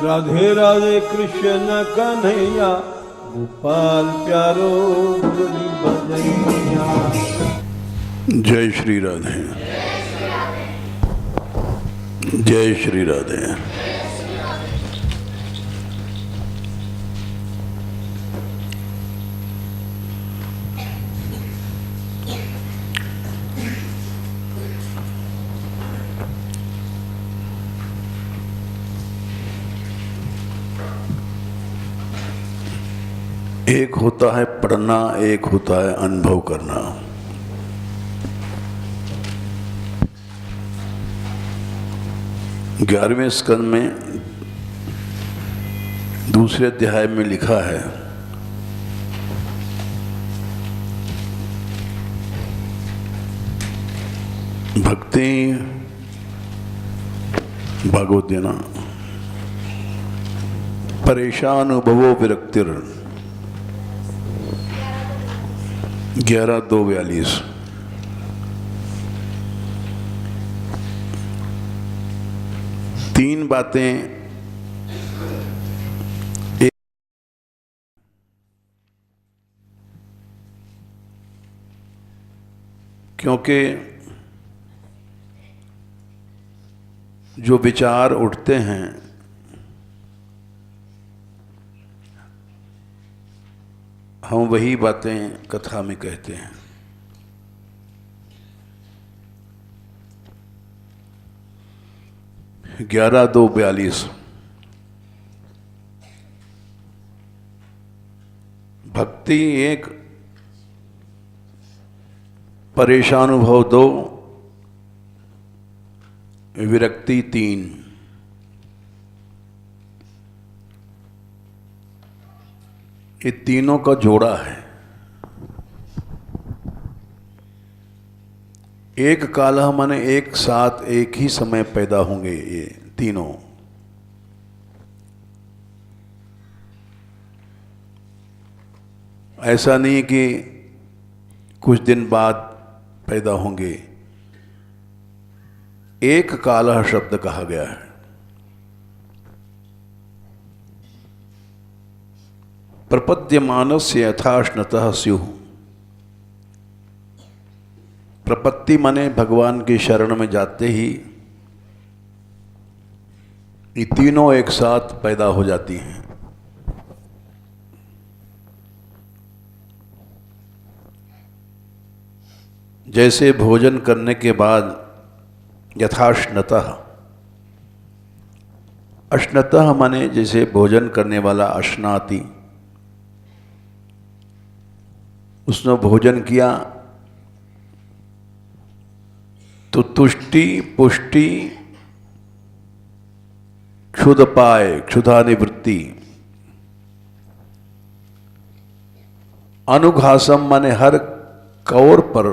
राधे राधे कृष्ण कन्हैया, गोपाल प्यारो मुरली बजैया। जय श्री राधे, जय श्री राधे। एक होता है पढ़ना, एक होता है अनुभव करना। ग्यारहवें स्कंद में दूसरे अध्याय में लिखा है, भक्ति भागवत देना परेशान भवो विरक्तिर 11-2-42। तीन बातें क्योंकि जो विचार उठते हैं हम वही बातें कथा में कहते हैं। ग्यारह 2-42। भक्ति एक, परेशानुभव 2, विरक्ति 3। ये तीनों का जोड़ा है। एक काला माने एक साथ एक ही समय पैदा होंगे ये तीनों। ऐसा नहीं कि कुछ दिन बाद पैदा होंगे। एक काला शब्द कहा गया है। प्रपद्यमानस्य यथाश्नतः स्युः। प्रपत्ति माने भगवान की शरण में जाते ही ये तीनों एक साथ पैदा हो जाती हैं। जैसे भोजन करने के बाद यथाश्नतः, अश्नतः माने जैसे भोजन करने वाला अश्नाति, उसने भोजन किया तो तुष्टि पुष्टि क्षुध पाए, क्षुधानिवृत्ति। अनुघासम माने हर कौर पर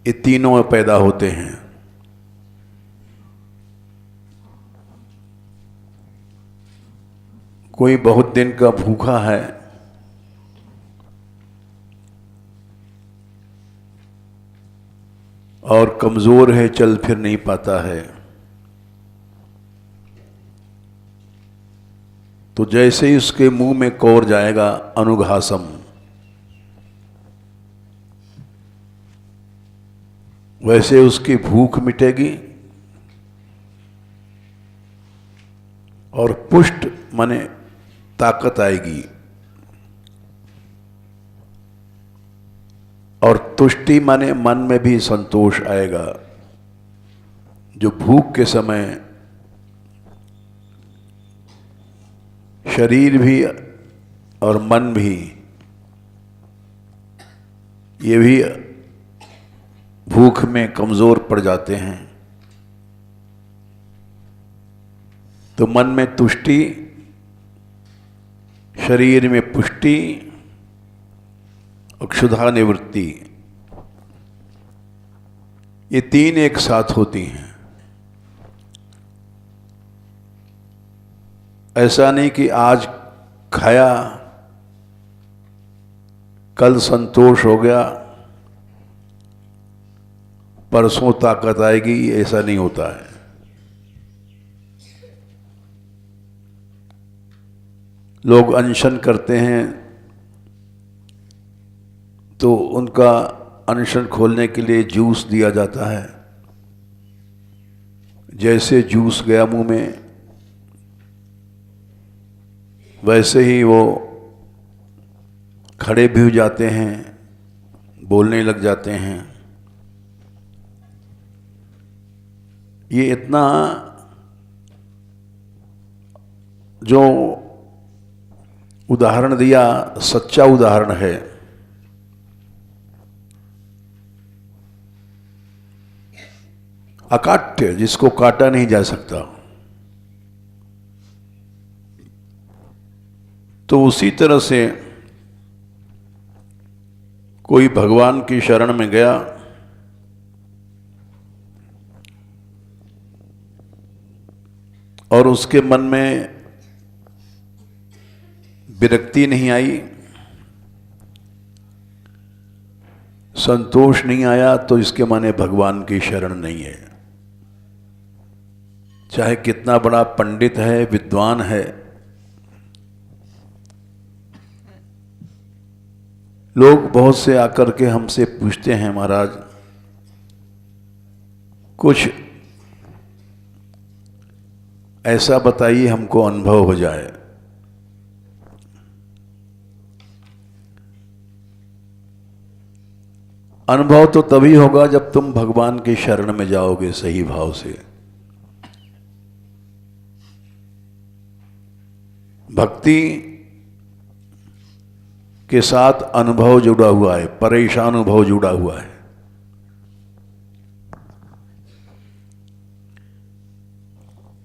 ये तीनों पैदा होते हैं। कोई बहुत दिन का भूखा है और कमजोर है, चल फिर नहीं पाता है, तो जैसे ही उसके मुंह में कौर जाएगा अनुघासम, वैसे उसकी भूख मिटेगी। और पुष्ट माने ताकत आएगी। और तुष्टि माने मन में भी संतोष आएगा। जो भूख के समय शरीर भी और मन भी, ये भी भूख में कमजोर पड़ जाते हैं, तो मन में तुष्टि, शरीर में पुष्टि और क्षुधा निवृत्ति, ये तीन एक साथ होती हैं। ऐसा नहीं कि आज खाया कल संतोष हो गया परसों ताकत आएगी, ऐसा नहीं होता है। लोग अनशन करते हैं तो उनका अनशन खोलने के लिए जूस दिया जाता है। जैसे जूस गया मुंह में वैसे ही वो खड़े भी हो जाते हैं, बोलने लग जाते हैं। ये इतना जो उदाहरण दिया सच्चा उदाहरण है। अकाट्य, जिसको काटा नहीं जा सकता। तो उसी तरह से कोई भगवान की शरण में गया और उसके मन में विरक्ति नहीं आई, संतोष नहीं आया, तो इसके माने भगवान की शरण नहीं है। चाहे कितना बड़ा पंडित है, विद्वान है, लोग बहुत से आकर के हमसे पूछते हैं, महाराज कुछ ऐसा बताइए हमको अनुभव हो जाए। अनुभव तो तभी होगा जब तुम भगवान की शरण में जाओगे सही भाव से। भक्ति के साथ अनुभव जुड़ा हुआ है, परेशान अनुभव जुड़ा हुआ है।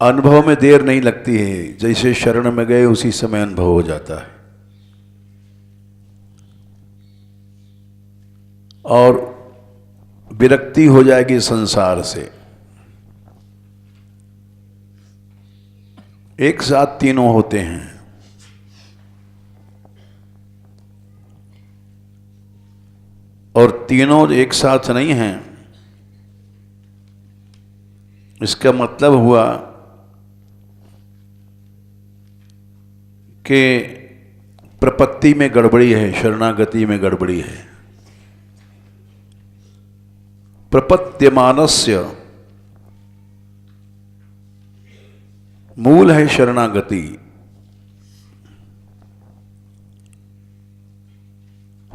अनुभव में देर नहीं लगती है, जैसे शरण में गए उसी समय अनुभव हो जाता है। और विरक्ति हो जाएगी संसार से। एक साथ तीनों होते हैं। और तीनों एक साथ नहीं हैं, इसका मतलब हुआ कि प्रपत्ति में गड़बड़ी है, शरणागति में गड़बड़ी है। प्रपत्त्यमानस्य मूल है शरणागति।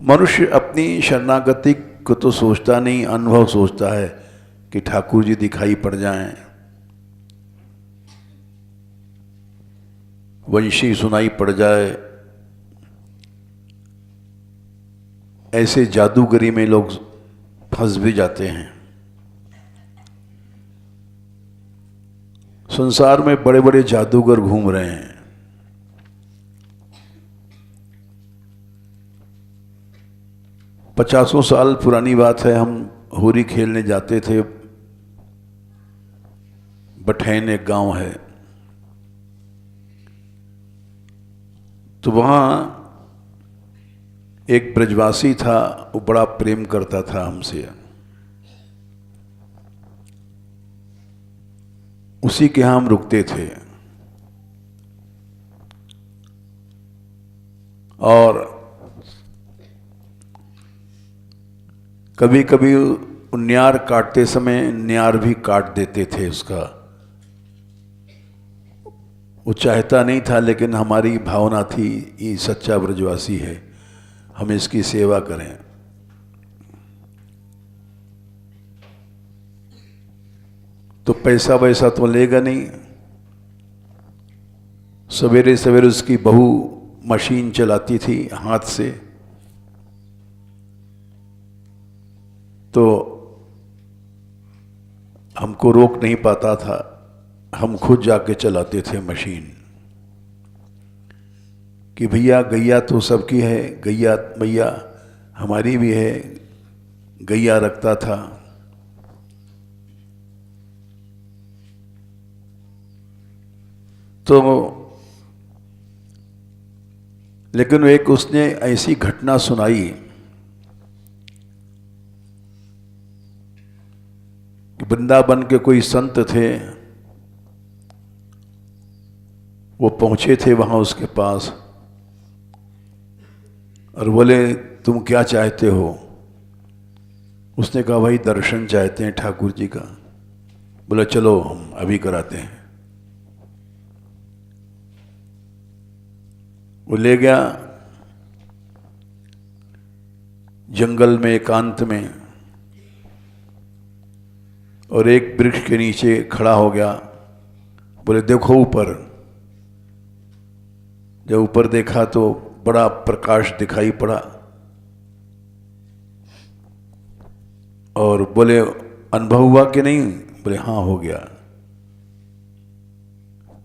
मनुष्य अपनी शरणागति को तो सोचता नहीं, अनुभव सोचता है कि ठाकुर जी दिखाई पड़ जाएं, वंशी सुनाई पड़ जाए। ऐसे जादूगरी में लोग फंस भी जाते हैं। संसार में बड़े बड़े जादूगर घूम रहे हैं। पचासों साल पुरानी बात है, हम होरी खेलने जाते थे। बठैन एक गांव है, तो वहाँ एक ब्रजवासी था, वो बड़ा प्रेम करता था हमसे। उसी के यहाँ हम रुकते थे। और कभी कभी न्यार काटते समय न्यार भी काट देते थे उसका। वो चाहता नहीं था, लेकिन हमारी भावना थी ये सच्चा ब्रजवासी है, हम इसकी सेवा करें। तो पैसा वैसा तो लेगा नहीं। सवेरे सवेरे उसकी बहू मशीन चलाती थी हाथ से, तो हमको रोक नहीं पाता था, हम खुद जाके चलाते थे मशीन। कि भैया गैया तो सबकी है, गैया मैया हमारी भी है। गैया रखता था। तो लेकिन एक उसने ऐसी घटना सुनाई कि वृंदावन के कोई संत थे, वो पहुंचे थे वहां उसके पास। और बोले तुम क्या चाहते हो? उसने कहा भाई दर्शन चाहते हैं ठाकुर जी का। बोला चलो हम अभी कराते हैं। वो ले गया जंगल में एकांत में, और एक वृक्ष के नीचे खड़ा हो गया। बोले देखो ऊपर। जब ऊपर देखा तो बड़ा प्रकाश दिखाई पड़ा, और बोले अनुभव हुआ कि नहीं? बोले हाँ हो गया,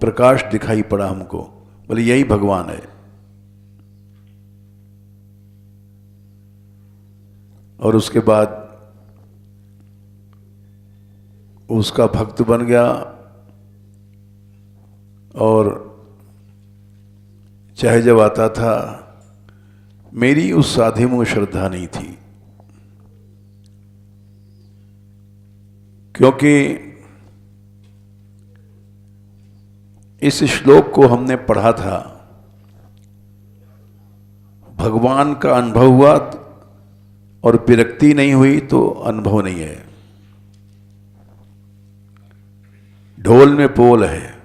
प्रकाश दिखाई पड़ा हमको। बोले यही भगवान है। और उसके बाद उसका भक्त बन गया, और चाहे जब आता था, मेरी उस साधे में श्रद्धा नहीं थी, क्योंकि इस श्लोक को हमने पढ़ा था, भगवान का अनुभव हुआ और विरक्ति नहीं हुई तो अनुभव नहीं है। ढोल में पोल है।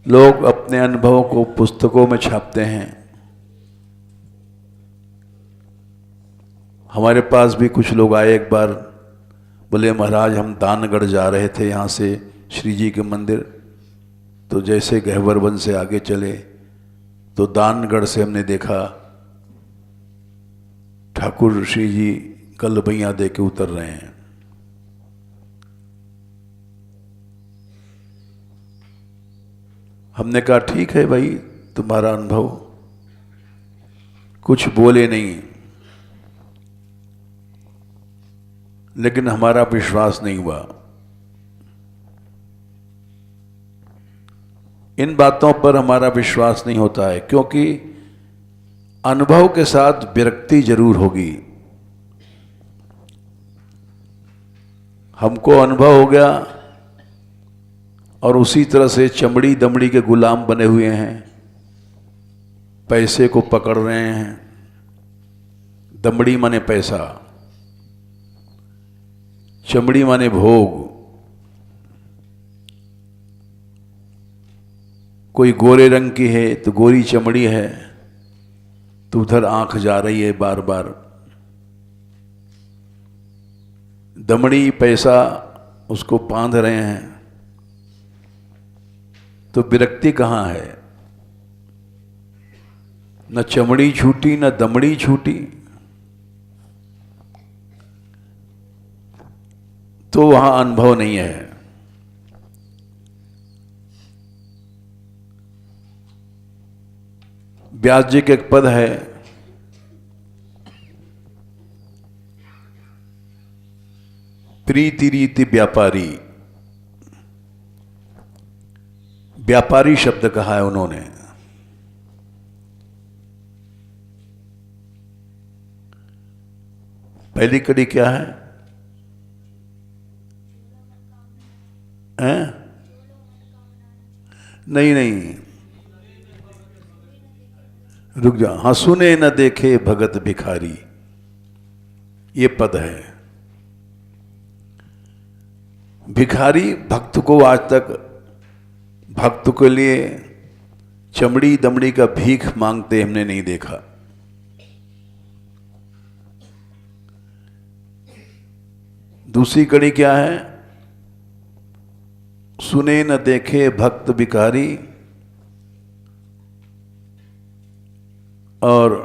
लोग अपने अनुभवों को पुस्तकों में छापते हैं। हमारे पास भी कुछ लोग आए एक बार, बोले महाराज हम दानगढ़ जा रहे थे यहाँ से श्री जी के मंदिर, तो जैसे गहवर वन से आगे चले तो दानगढ़ से हमने देखा ठाकुर श्री जी कलबैया दे के उतर रहे हैं। हमने कहा ठीक है भाई तुम्हारा अनुभव, कुछ बोले नहीं, लेकिन हमारा विश्वास नहीं हुआ। इन बातों पर हमारा विश्वास नहीं होता है, क्योंकि अनुभव के साथ विरक्ति जरूर होगी। हमको अनुभव हो गया और उसी तरह से चमड़ी दमड़ी के गुलाम बने हुए हैं, पैसे को पकड़ रहे हैं। दमड़ी माने पैसा, चमड़ी माने भोग। कोई गोरे रंग की है तो गोरी चमड़ी है, तो उधर आंख जा रही है बार बार। दमड़ी पैसा उसको बांध रहे हैं, तो विरक्ति कहाँ है? न चमड़ी छूटी न दमड़ी छूटी, तो वहां अनुभव नहीं है। व्यास जी के एक पद है, प्रीति रीति व्यापारी। व्यापारी शब्द कहा है उन्होंने। पहली कड़ी क्या है? हैं? नहीं, रुक जा। हाँ, सुने न देखे भगत भिखारी, ये पद है। भिखारी भक्त को आज तक भक्त के लिए चमड़ी दमड़ी का भीख मांगते हमने नहीं देखा। दूसरी कड़ी क्या है? सुने न देखे भक्त भिखारी, और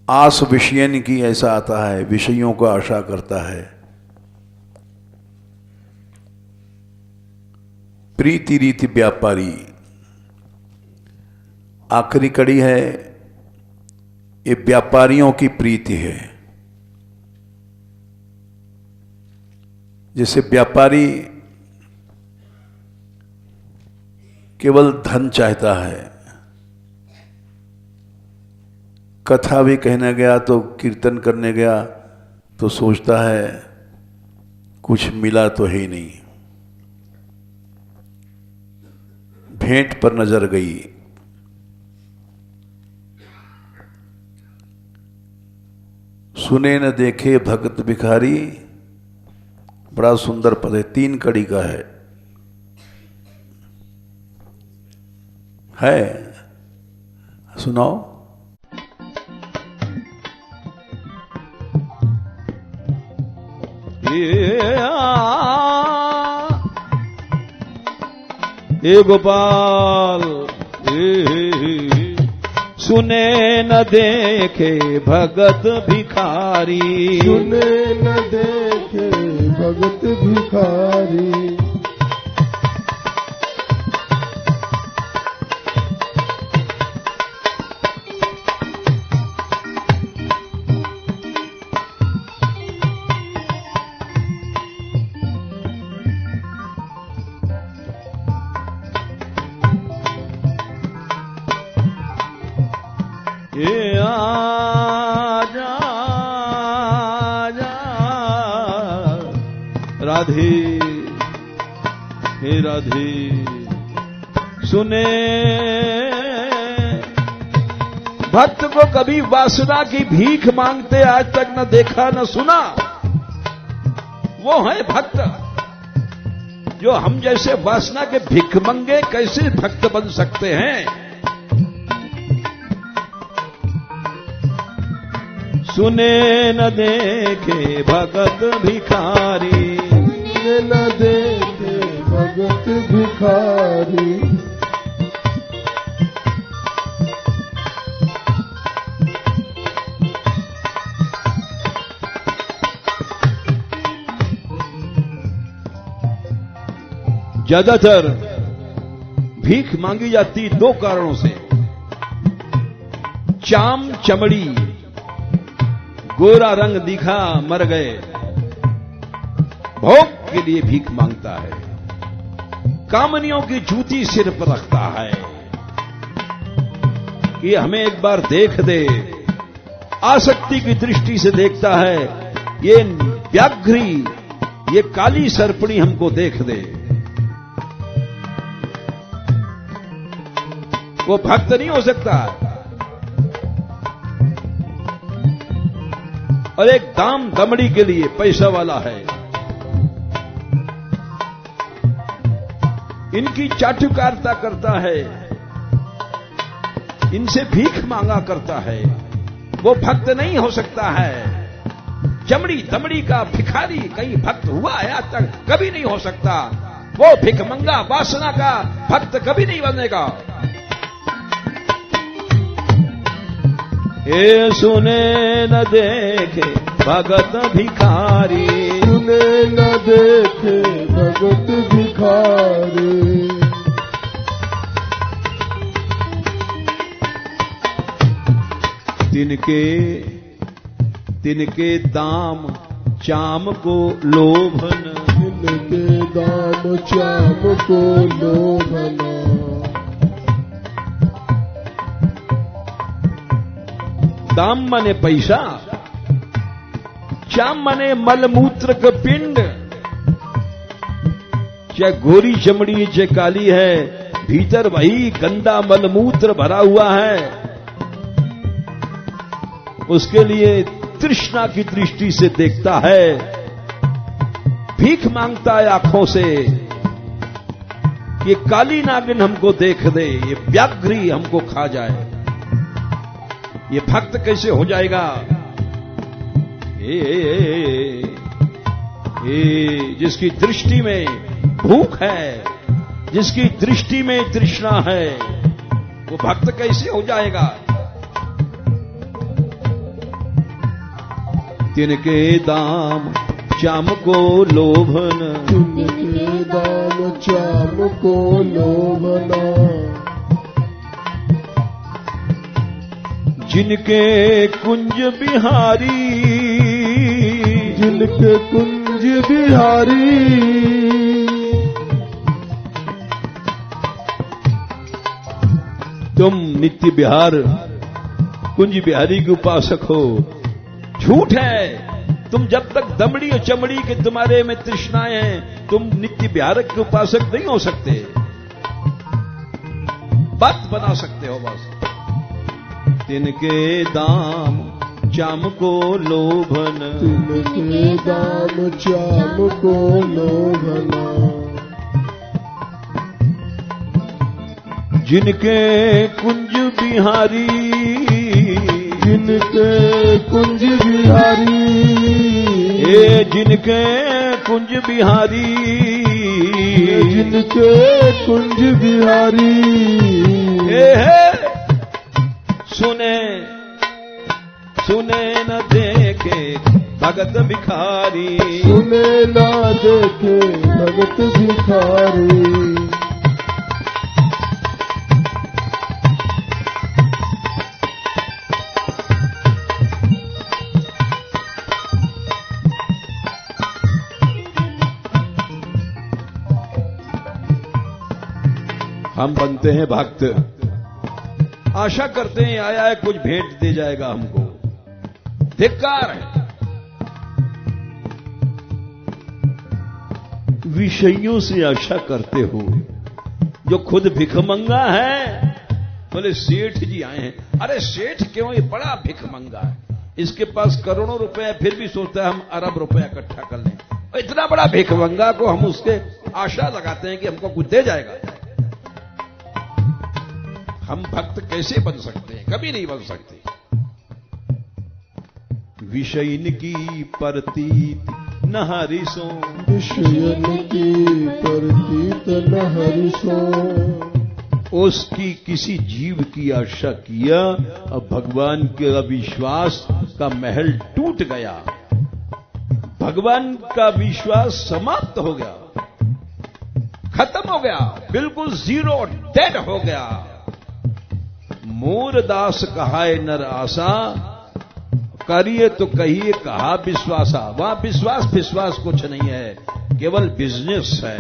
आस विषयन की, ऐसा आता है विषयों को आशा करता है। प्रीति रीति व्यापारी आखिरी कड़ी है। ये व्यापारियों की प्रीति है। जैसे व्यापारी केवल धन चाहता है, कथा भी कहने गया तो कीर्तन करने गया तो सोचता है कुछ मिला तो है ही नहीं। भेंट पर नजर गई। सुने न देखे भगत भिखारी, बड़ा सुंदर पद है, 3 कड़ी का है सुनाओ। हे गोपाल सुने न देखे भगत भिखारी, सुने न देखे भगत भिखारी। राधे हे राधे सुने। भक्त को कभी वासना की भीख मांगते आज तक न देखा न सुना। वो है भक्त जो हम जैसे वासना के भिखमंगे कैसे भक्त बन सकते हैं। सुने न देखे भगत भिखारी, सुने न देखे भगत भिखारी। ज्यादातर भीख मांगी जाती 2 कारणों से। चाम चमड़ी, गोरा रंग दिखा मर गए, भोग के लिए भीख मांगता है। कामनियों की जूती सिर पर रखता है कि हमें एक बार देख दे। आसक्ति की दृष्टि से देखता है, ये व्याघ्री, ये काली सर्पणी हमको देख दे। वो भक्त नहीं हो सकता। और एक दाम दमड़ी के लिए पैसा वाला है, इनकी चाटुकारिता करता है, इनसे भीख मांगा करता है। वो भक्त नहीं हो सकता है। चमड़ी दमड़ी का भिखारी कहीं भक्त हुआ है आज तक? कभी नहीं हो सकता। वो भिखमंगा वासना का भक्त कभी नहीं बनेगा। ये सुने न देखे भगत भिखारी, सुने न देखे भगत भिखारी। तिनके दाम चाम को लोभन, तिनके दाम चाम को लोभन। दाम मने पैसा, चाम मने मलमूत्र का पिंड। चाहे गोरी चमड़ी चाहे काली है, भीतर वही गंदा मलमूत्र भरा हुआ है। उसके लिए तृष्णा की दृष्टि से देखता है, भीख मांगता है आंखों से। ये काली नागिन हमको देख दे, ये व्याघ्री हमको खा जाए। ये भक्त कैसे हो जाएगा? जिसकी दृष्टि में भूख है, जिसकी दृष्टि में तृष्णा है, वो भक्त कैसे हो जाएगा? तिनके दाम चाम को लोभन, तिनके दाम चाम को लोभना। जिनके कुंज बिहारी, जिनके कुंज बिहारी। तुम नित्य बिहार कुंज बिहारी के उपासक हो। झूठ है। तुम जब तक दमड़ी और चमड़ी के तुम्हारे में तृष्णाएं हैं, तुम नित्य बिहारक के उपासक नहीं हो सकते। बात बना सकते हो बस। तिनके दाम चाम को लोभन, तिनके दाम चाम को लोभना, जिनके कुंज बिहारी, जिनके कुंज बिहारी, ए जिनके कुंज बिहारी, जिनके कुंज बिहारी, ए सुने सुने न देखे भगत भिखारी, सुने ना देखे भगत भिखारी, हम बनते हैं भक्त, आशा करते हैं आया है कुछ भेंट दे जाएगा हमको। धिक्कार है। विषयों से आशा करते हो। जो खुद भिखमंगा है, बोले सेठ जी आए हैं। अरे सेठ क्यों, ये बड़ा भिखमंगा है, इसके पास करोड़ों रुपए है, फिर भी सोचता है हम अरब रुपया इकट्ठा कर लें। इतना बड़ा भिखमंगा को हम उसके आशा लगाते हैं कि हमको कुछ दे जाएगा। हम भक्त कैसे बन सकते हैं? कभी नहीं बन सकते। विषयन की प्रतीत न हरिसो, विषयन की प्रतीत न हरिसो, उसकी किसी जीव की आशा किया और भगवान के अविश्वास का महल टूट गया, भगवान का विश्वास समाप्त हो गया, खत्म हो गया, बिल्कुल जीरो डेड हो गया। मूरदास कहाए नर आशा, करिए तो कहिए कहा विश्वासा। वहां विश्वास विश्वास कुछ नहीं है, केवल बिजनेस है।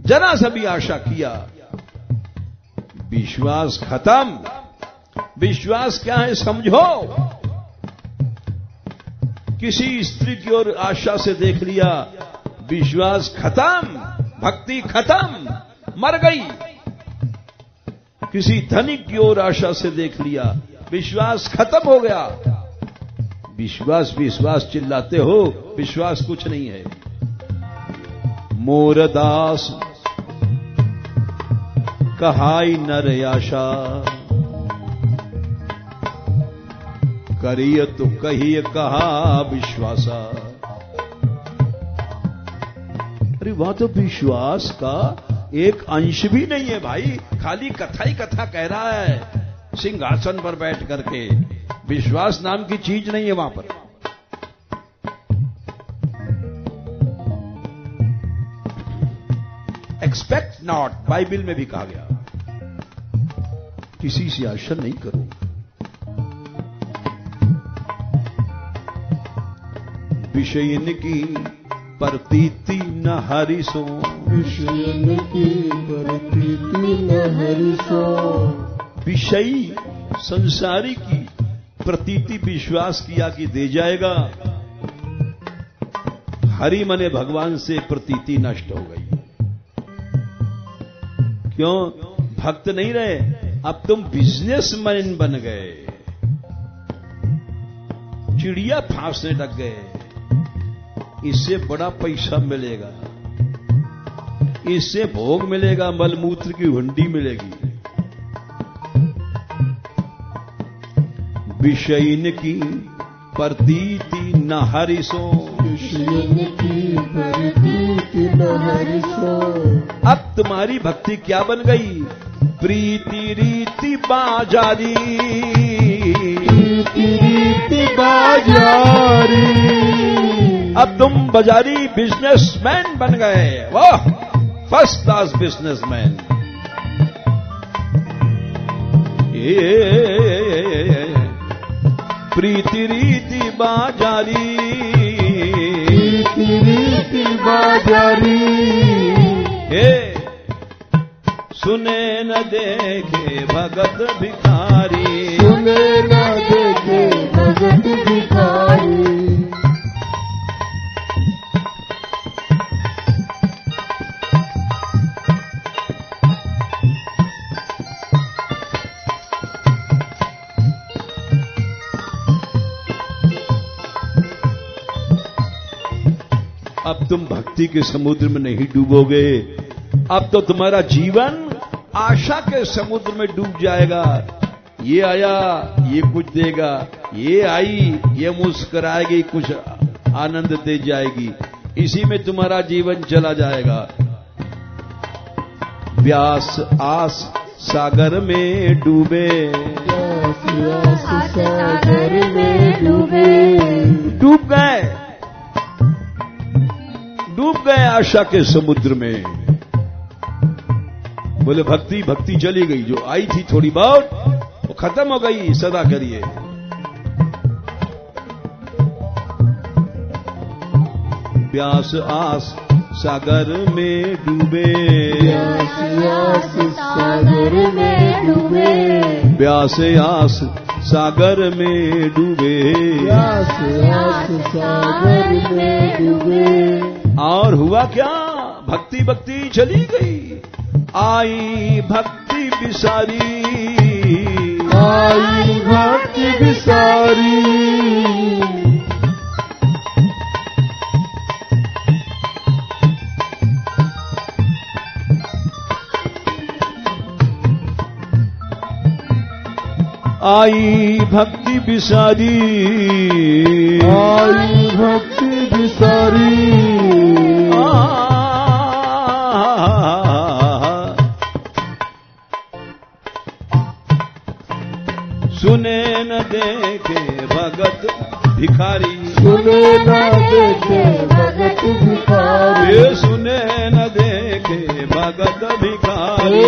जरा सा भी आशा किया, विश्वास खत्म। विश्वास क्या है समझो। किसी स्त्री की ओर आशा से देख लिया, विश्वास खत्म, भक्ति खत्म, मर गई। किसी धनिक की ओर आशा से देख लिया, विश्वास खत्म हो गया। विश्वास विश्वास चिल्लाते हो, विश्वास कुछ नहीं है। मोरदास कहाई नर आशा, करिय तो कहिए कहा विश्वासा। अरे वहां तो विश्वास का एक अंश भी नहीं है भाई, खाली कथा ही कथा कह रहा है सिंहासन पर बैठ करके। विश्वास नाम की चीज नहीं है वहां पर। एक्सपेक्ट नॉट, बाइबल में भी कहा गया, किसी से आशा नहीं करो। विषयन की प्रतीति न हरिसो, विषयन की प्रतीति न हरिसो, विषयी संसारी की प्रतीति विश्वास किया कि दे जाएगा, हरि मने भगवान से प्रतीति नष्ट हो गई। क्यों? भक्त नहीं रहे, अब तुम बिजनेसमैन बन गए, चिड़िया फांसने लग गए। इससे बड़ा पैसा मिलेगा, इससे भोग मिलेगा, मलमूत्र की हुंडी मिलेगी। विषयन की प्रतीति न हरिसो, विषयन की प्रतीति न हरिसो। अब तुम्हारी भक्ति क्या बन गई? प्रीति रीति बाजारी, प्रीति रीति बाजारी। अब तुम बाजारी बिजनेसमैन बन गए। वाह, फर्स्ट क्लास बिजनेसमैन। प्रीति रीति बाजारी, प्रीति रीति बाजारी। सुने न देखे भगत भिखारी, सुने न देखे भगत भिखारी। अब तुम भक्ति के समुद्र में नहीं डूबोगे, अब तो तुम्हारा जीवन आशा के समुद्र में डूब जाएगा। ये आया ये कुछ देगा, ये आई ये मुस्कुराएगी, कुछ आनंद दे जाएगी, इसी में तुम्हारा जीवन चला जाएगा। व्यास आस सागर में डूबे, व्यास सागर में डूबे, डूब गए आशा के समुद्र में। बोले भक्ति भक्ति चली गई, जो आई थी थोड़ी बहुत वो खत्म हो गई, सदा करिए। व्यास आस सागर में डूबे, व्यास सागर में डूबे, व्यास आस सागर में डूबे, व्यास सागर में डूबे। और हुआ क्या? भक्ति भक्ति चली गई, आई भक्ति बिसारी, आई भक्ति बिसारी, आई भक्ति बिसारी, आई भक्ति बिसारी। सुने न देखे भगत भिखारी, सुने न देखे भगत भिखारी, ये सुने न देखे भगत भिखारी,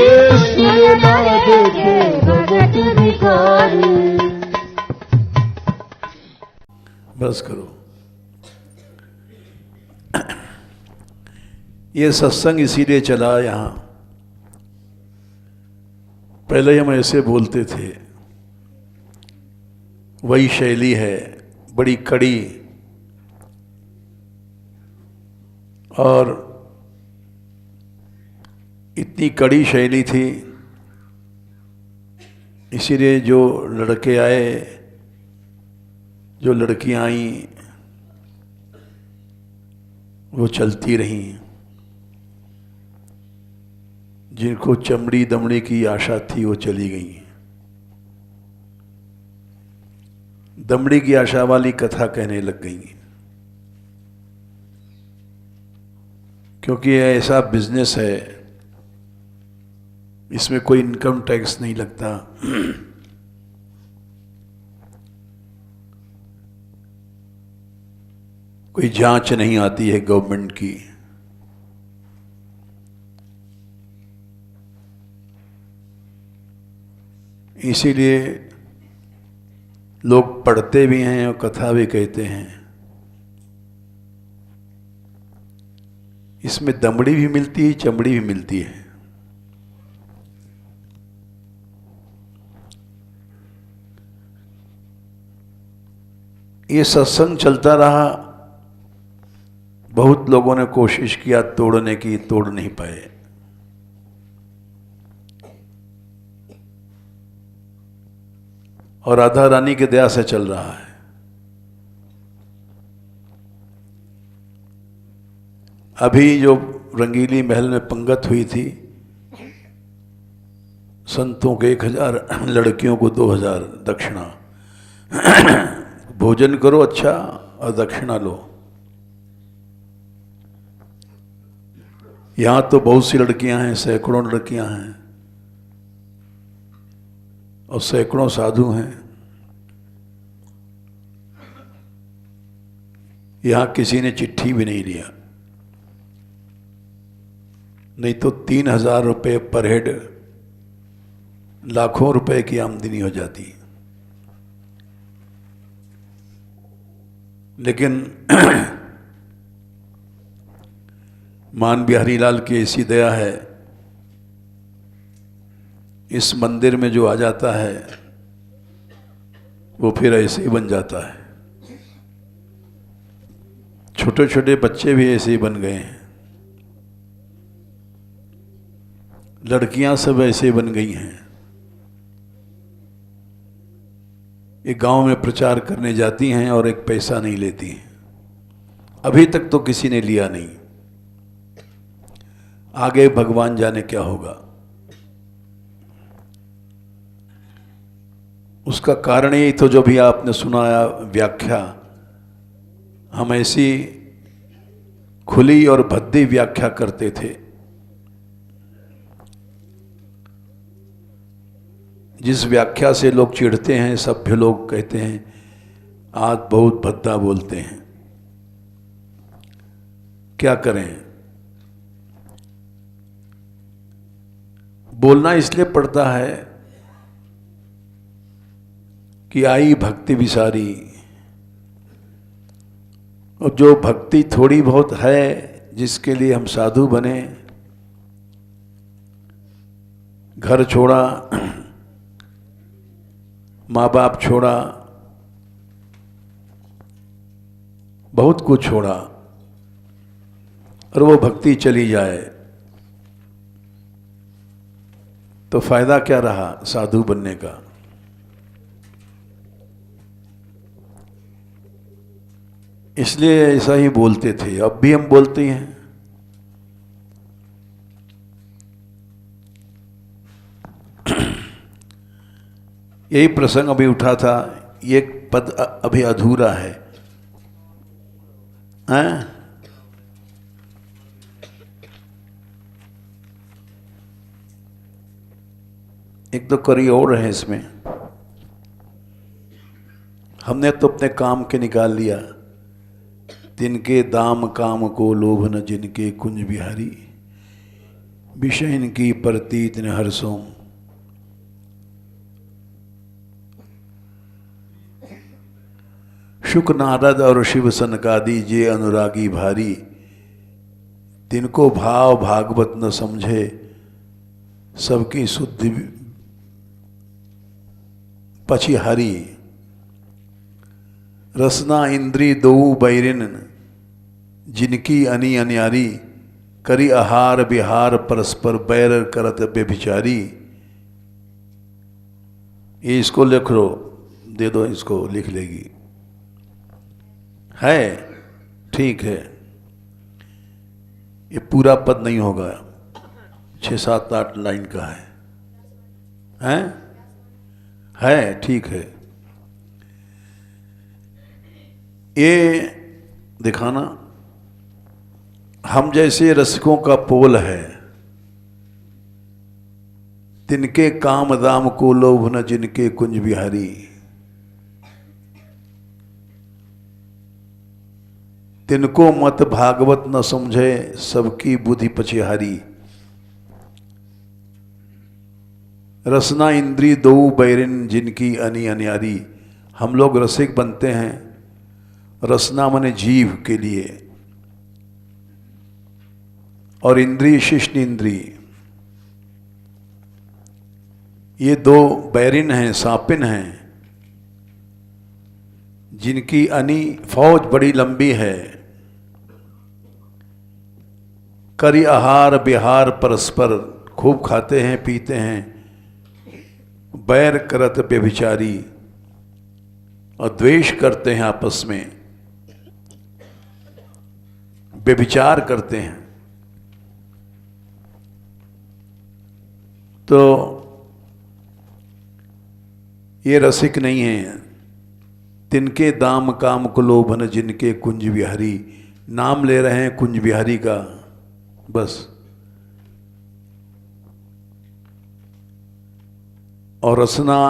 सुने न देखे भगत भिखारी। बस करो। ये सत्संग इसीलिए चला यहाँ। पहले हम ऐसे बोलते थे, वही शैली है, बड़ी कड़ी और इतनी कड़ी शैली थी, इसीलिए जो लड़के आए, जो लड़कियां आईं, वो चलती रहीं। जिनको चमड़ी दमड़ी की आशा थी वो चली गई। दमड़ी की आशा वाली कथा कहने लग गई, क्योंकि यह ऐसा बिजनेस है, इसमें कोई इनकम टैक्स नहीं लगता। कोई जांच नहीं आती है गवर्नमेंट की। इसीलिए लोग पढ़ते भी हैं और कथा भी कहते हैं। इसमें दमड़ी भी मिलती है, चमड़ी भी मिलती है। ये सत्संग चलता रहा, बहुत लोगों ने कोशिश किया तोड़ने की, तोड़ नहीं पाए। और राधा रानी की दया से चल रहा है। अभी जो रंगीली महल में पंगत हुई थी, संतों के 1000, लड़कियों को 2000 दक्षिणा। भोजन करो अच्छा और दक्षिणा लो। यहां तो बहुत सी लड़कियां हैं, सैकड़ों लड़कियां हैं और सैकड़ों साधु हैं। यहां किसी ने चिट्ठी भी नहीं लिया, नहीं तो 3000 रुपये पर हेड, लाखों रुपए की आमदनी हो जाती। लेकिन मान बिहारी लाल की ऐसी दया है, इस मंदिर में जो आ जाता है वो फिर ऐसे ही बन जाता है। छोटे छोटे बच्चे भी ऐसे ही बन गए हैं, लड़कियां सब ऐसे बन गई हैं। एक गांव में प्रचार करने जाती हैं और एक पैसा नहीं लेती हैं, अभी तक तो किसी ने लिया नहीं, आगे भगवान जाने क्या होगा। उसका कारण यही तो जो भी आपने सुनाया व्याख्या, हम ऐसी खुली और भद्दी व्याख्या करते थे जिस व्याख्या से लोग चिढ़ते हैं, सभ्य लोग कहते हैं आज बहुत भद्दा बोलते हैं। क्या करें, बोलना इसलिए पड़ता है कि आई भक्ति विसारी, और जो भक्ति थोड़ी बहुत है जिसके लिए हम साधु बने, घर छोड़ा, माँ बाप छोड़ा, बहुत कुछ छोड़ा, और वो भक्ति चली जाए तो फायदा क्या रहा साधु बनने का। इसलिए ऐसा ही बोलते थे, अब भी हम बोलते हैं। यही प्रसंग अभी उठा था, ये पद अभी अधूरा है, हैं? एक तो करी और है इसमें, हमने तो अपने काम के निकाल लिया। तिनके दाम काम को लोभ न जिनके कुंज बिहारी, विषय इनकी प्रतीत न हर्षों। शुक नारद और शिव सनकादि जे अनुरागी भारी, तिनको भाव भागवत न समझे सबकी शुद्धि पछिहारी। रसना इंद्री दो बैरिन जिनकी अनी अन्यारी, करी आहार विहार परस्पर बैर करत व्यभिचारी। ये इसको लिख लो, दे दो, इसको लिख लेगी, है ठीक है। ये पूरा पद नहीं होगा, 6-7-8 लाइन का है ठीक है। ये दिखाना हम जैसे रसिकों का पोल है, तिनके काम दाम को लोभ न जिनके कुंज बिहारी। तिनको मत भागवत न समझे सबकी बुद्धि पछिहारी। रसना इंद्री दो बैरिन जिनकी अनी अन्यारी। हम लोग रसिक बनते हैं, रसना माने जीव के लिए, और इंद्री शिष्ण इंद्री, ये दो बैरिन हैं, सापिन हैं, जिनकी अनी फौज बड़ी लंबी है। करी आहार विहार परस्पर, खूब खाते हैं पीते हैं, बैर करत व्यभिचारी, और द्वेष करते हैं आपस में, व्यभिचार करते हैं। तो ये रसिक नहीं है। तिनके दाम काम को लोभन जिनके कुंज बिहारी। नाम ले रहे हैं कुंज बिहारी का, बस। और रसना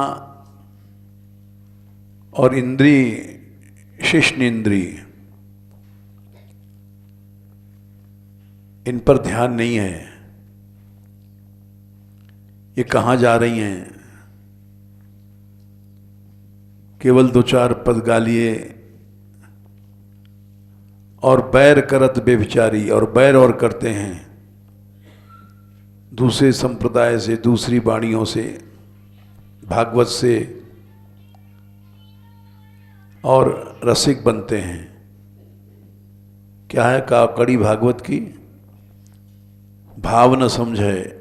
और इंद्री शिष्ण इंद्री, इन पर ध्यान नहीं है। ये कहाँ जा रही हैं? केवल 2-4 पद गा लिए, और बैर करत बेविचारी, और बैर और करते हैं दूसरे संप्रदाय से, दूसरी वाणियों से, भागवत से, और रसिक बनते हैं। क्या है का कड़ी भागवत की? भाव न समझे।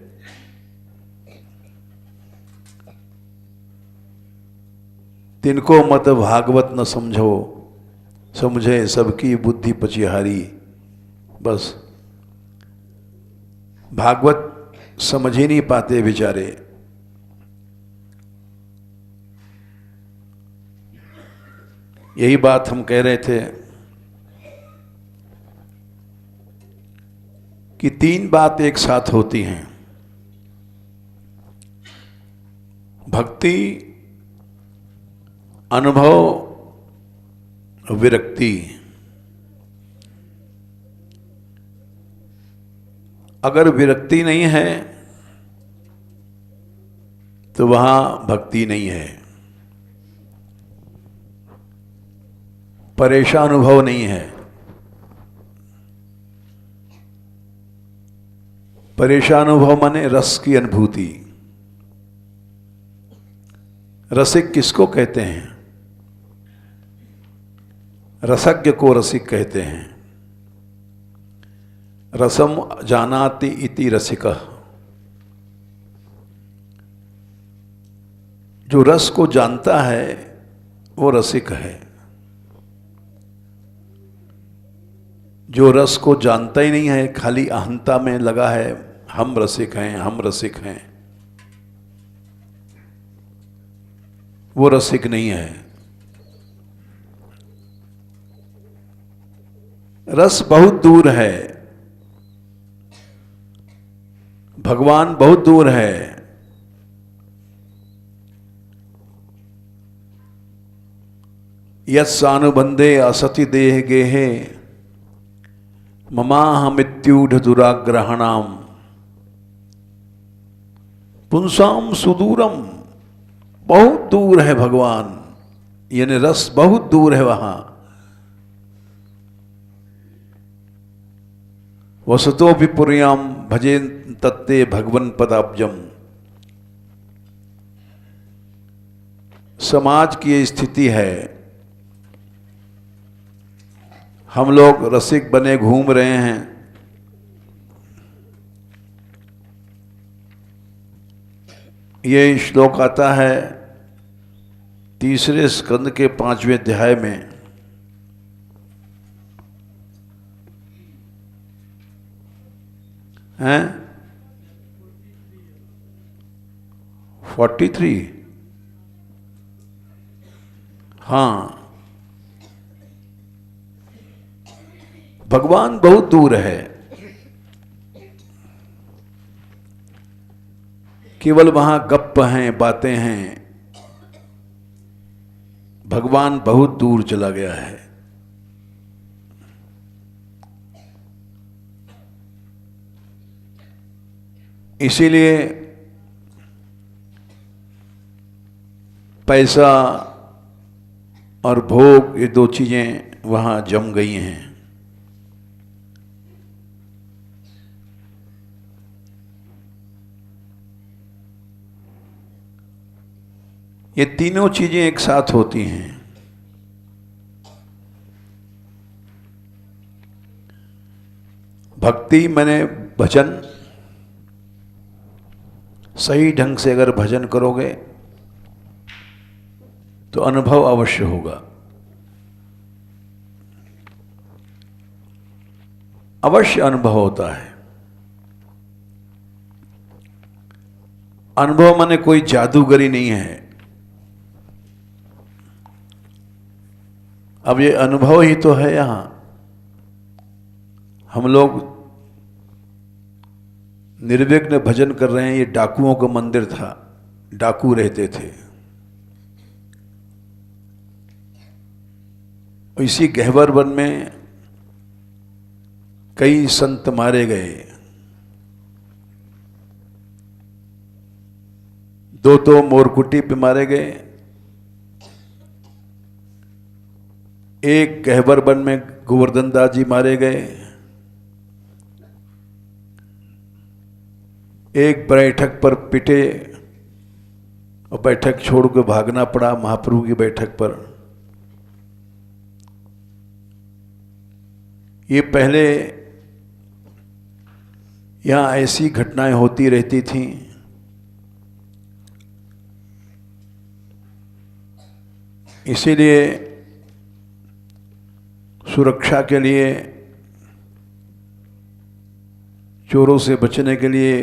तिनको मत भागवत न समझो समझे सबकी बुद्धि पचिहारी। बस भागवत समझ ही नहीं पाते बेचारे। यही बात हम कह रहे थे कि तीन बात एक साथ होती हैं, भक्ति, अनुभव, विरक्ति। अगर विरक्ति नहीं है तो वहां भक्ति नहीं है, परेशान अनुभव नहीं है। परेशान अनुभव माने रस की अनुभूति। रसिक किसको कहते हैं? रसज्ञ को रसिक कहते हैं। रसम जानाति इति रसिकः। जो रस को जानता है वो रसिक है। जो रस को जानता ही नहीं है, खाली अहंता में लगा है, हम रसिक हैं, हम रसिक हैं, वो रसिक नहीं है। रस बहुत दूर है, भगवान बहुत दूर है। यत्सानुबंधे असति देह गेहे ममाहमित्यूढ़ दुराग्रहणाम पुंसाम सुदूरम। बहुत दूर है भगवान, यानी रस बहुत दूर है वहां। वसतो विपुर्याम भजे तत्ते भगवन पदाब्जम। समाज की ये स्थिति है, हम लोग रसिक बने घूम रहे हैं। ये श्लोक आता है 3 स्कंद के 5वें अध्याय में। हैं 43। हाँ, भगवान बहुत दूर है, केवल वहां गप्प हैं, बातें हैं। भगवान बहुत दूर चला गया है। इसीलिए पैसा और भोग, ये दो चीजें वहां जम गई हैं। ये तीनों चीजें एक साथ होती हैं। भक्ति माने भजन। सही ढंग से अगर भजन करोगे तो अनुभव अवश्य होगा। अवश्य अनुभव होता है। अनुभव माने कोई जादूगरी नहीं है। अब ये अनुभव ही तो है। यहां हम लोग निर्विघ्न भजन कर रहे हैं। ये डाकुओं का मंदिर था, डाकू रहते थे। इसी गहवर वन में कई संत मारे गए। 2 तो मोरकुटी पे मारे गए, एक गहवर वन में गोवर्धन दास जी मारे गए, एक बैठक पर पिटे और बैठक छोड़ के भागना पड़ा महाप्रभु की बैठक पर। ये पहले यहां ऐसी घटनाएं होती रहती थीं। इसीलिए सुरक्षा के लिए, चोरों से बचने के लिए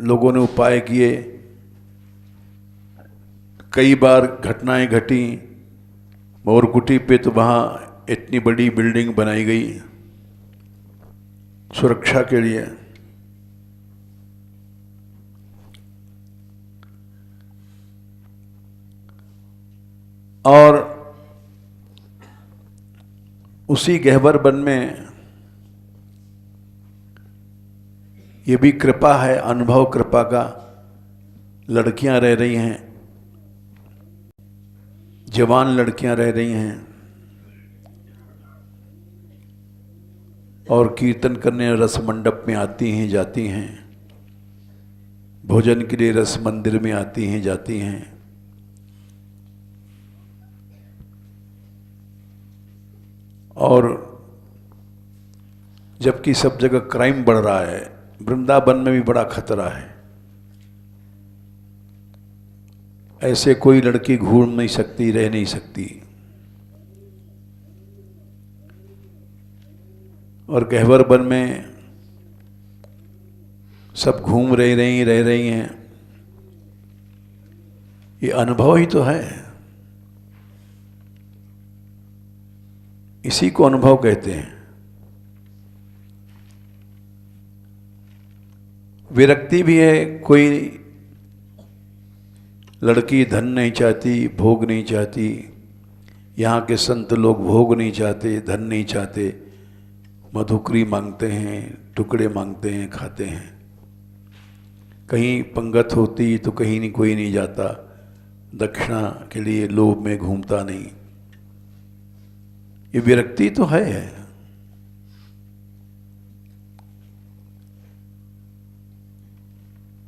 लोगों ने उपाय किए। कई बार घटनाएं घटी। मोरकुटी पे तो वहाँ इतनी बड़ी बिल्डिंग बनाई गई सुरक्षा के लिए। और उसी गहवर वन में ये भी कृपा है, अनुभव कृपा का, लड़कियां रह रही हैं, जवान लड़कियां रह रही हैं और कीर्तन करने रस मंडप में आती हैं जाती हैं, भोजन के लिए रस मंदिर में आती हैं जाती हैं। और जबकि सब जगह क्राइम बढ़ रहा है, वृंदावन में भी बड़ा खतरा है। ऐसे कोई लड़की घूम नहीं सकती, रह नहीं सकती। और गहवर वन में सब घूम रह रही हैं। ये अनुभव ही तो है, इसी को अनुभव कहते हैं। विरक्ति भी है। कोई लड़की धन नहीं चाहती, भोग नहीं चाहती। यहाँ के संत लोग भोग नहीं चाहते, धन नहीं चाहते, मधुकरी मांगते हैं, टुकड़े मांगते हैं, खाते हैं। कहीं पंगत होती तो कहीं नहीं, कोई नहीं जाता, दक्षिणा के लिए लोभ में घूमता नहीं। ये विरक्ति तो है।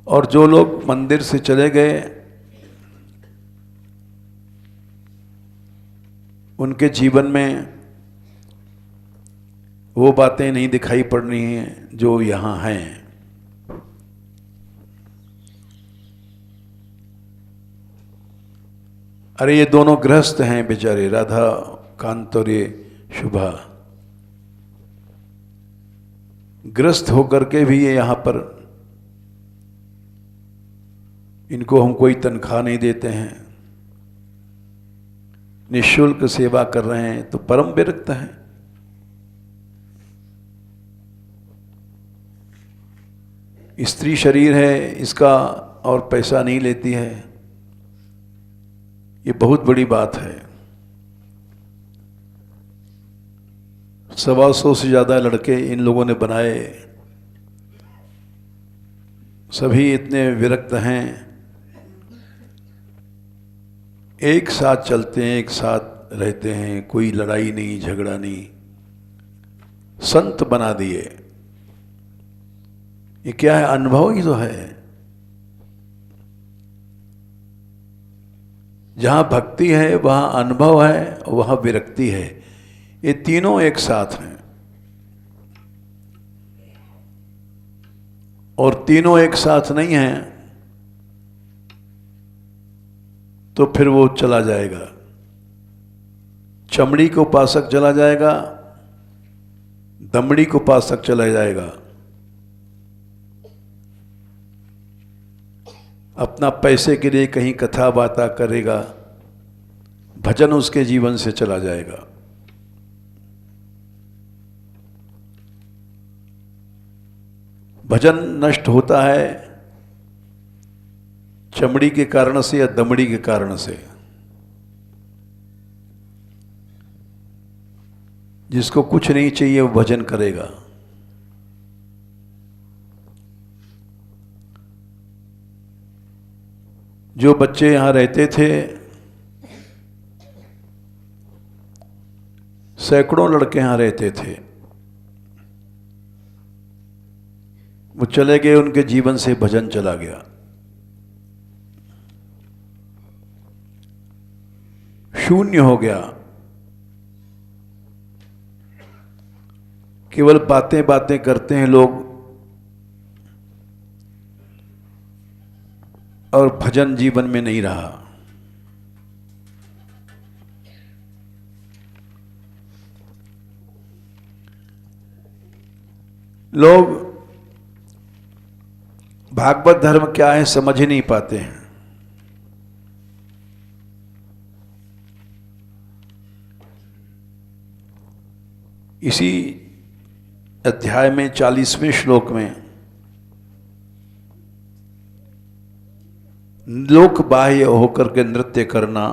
और जो लोग मंदिर से चले गए, उनके जीवन में वो बातें नहीं दिखाई पड़नी हैं जो यहाँ हैं। अरे ये दोनों गृहस्थ हैं बेचारे, राधा कांत और ये शुभा। गृहस्थ होकर के भी ये यहाँ पर, इनको हम कोई तनख्वाह नहीं देते हैं, निःशुल्क सेवा कर रहे हैं, तो परम विरक्त हैं। स्त्री शरीर है इसका और पैसा नहीं लेती है, ये बहुत बड़ी बात है। 125 से ज़्यादा लड़के इन लोगों ने बनाए, सभी इतने विरक्त हैं, एक साथ चलते हैं, एक साथ रहते हैं, कोई लड़ाई नहीं, झगड़ा नहीं, संत बना दिए। ये क्या है? अनुभव ही तो है। जहां भक्ति है वहां अनुभव है, वहां विरक्ति है। ये तीनों एक साथ हैं। और तीनों एक साथ नहीं हैं तो फिर वो चला जाएगा। चमड़ी को उपासक चला जाएगा, दमड़ी को उपासक चला जाएगा। अपना पैसे के लिए कहीं कथा बाता करेगा, भजन उसके जीवन से चला जाएगा। भजन नष्ट होता है चमड़ी के कारण से या दमड़ी के कारण से। जिसको कुछ नहीं चाहिए वो भजन करेगा। जो बच्चे यहां रहते थे, सैकड़ों लड़के यहां रहते थे, वो चले गए, उनके जीवन से भजन चला गया। शून्य हो गया। केवल बातें बातें करते हैं लोग और भजन जीवन में नहीं रहा। लोग भागवत धर्म क्या है समझ ही नहीं पाते हैं। इसी अध्याय में 40वें श्लोक में लोक बाह्य होकर के नृत्य करना,